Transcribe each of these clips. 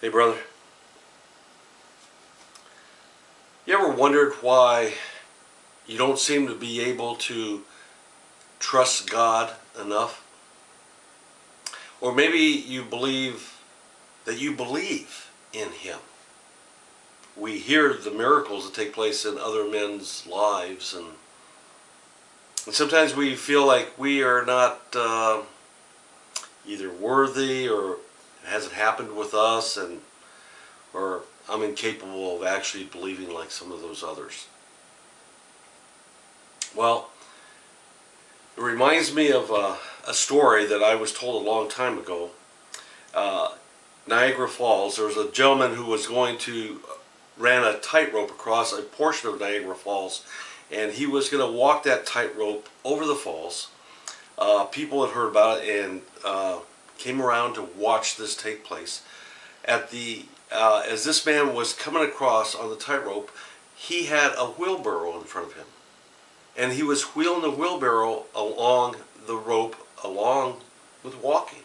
Hey brother, you ever wondered why you don't seem to be able to trust God enough? Or maybe you believe that you believe in Him. We hear the miracles that take place in other men's lives, and sometimes we feel like we are not either worthy, or it hasn't happened with us, or I'm incapable of actually believing like some of those others. Well, it reminds me of a story that I was told a long time ago. Niagara Falls, there was a gentleman who was ran a tightrope across a portion of Niagara Falls, and he was going to walk that tightrope over the falls. People had heard about it and came around to watch this take place. As this man was coming across on the tightrope, he had a wheelbarrow in front of him. And he was wheeling the wheelbarrow along the rope, along with walking.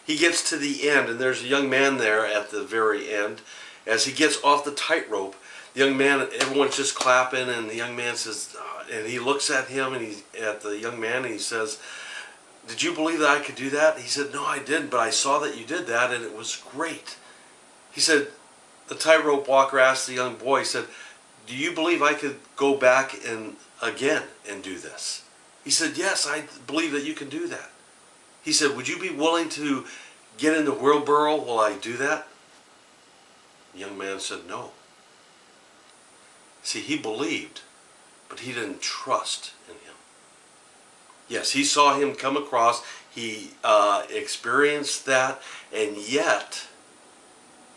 He gets to the end, and there's a young man there at the very end. As he gets off the tightrope, the young man, everyone's just clapping, and the young man says, and he looks at him, and at the young man, and he says, "Did you believe that I could do that?" He said, "No, I didn't, but I saw that you did that, and it was great." He said, the tightrope walker asked the young boy, he said, "Do you believe I could go back again and do this?" He said, "Yes, I believe that you can do that." He said, "Would you be willing to get in the wheelbarrow while I do that?" The young man said, "No." See, he believed, but he didn't trust in him. Yes, he saw him come across, he experienced that, and yet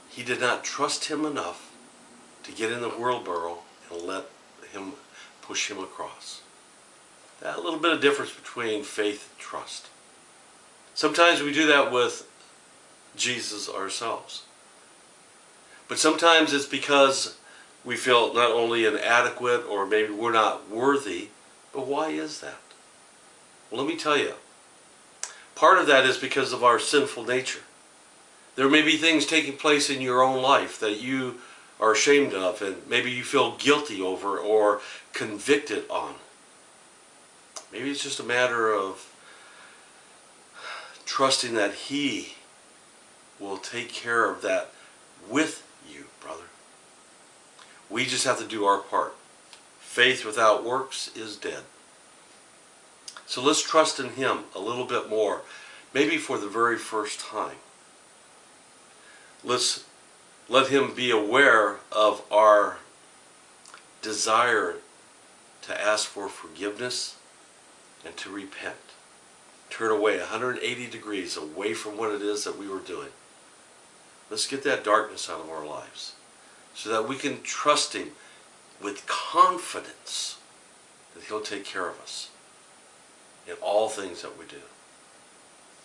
he did not trust him enough to get in the wheelbarrow and let him push him across. That little bit of difference between faith and trust. Sometimes we do that with Jesus ourselves. But sometimes it's because we feel not only inadequate, or maybe we're not worthy. But why is that? Well, let me tell you. Part of that is because of our sinful nature. There may be things taking place in your own life that you are ashamed of, and maybe you feel guilty over or convicted on. Maybe it's just a matter of trusting that He will take care of that with you, brother. We just have to do our part. Faith without works is dead. So let's trust in Him a little bit more, maybe for the very first time. Let's let Him be aware of our desire to ask for forgiveness and to repent. Turn away 180 degrees away from what it is that we were doing. Let's get that darkness out of our lives so that we can trust Him with confidence that He'll take care of us in all things that we do.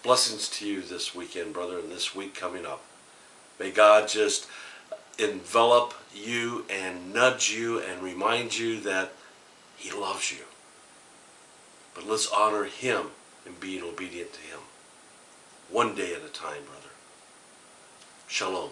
Blessings to you this weekend, brother, and this week coming up. May God just envelop you and nudge you and remind you that He loves you. But let's honor Him in being obedient to Him. One day at a time, brother. Shalom.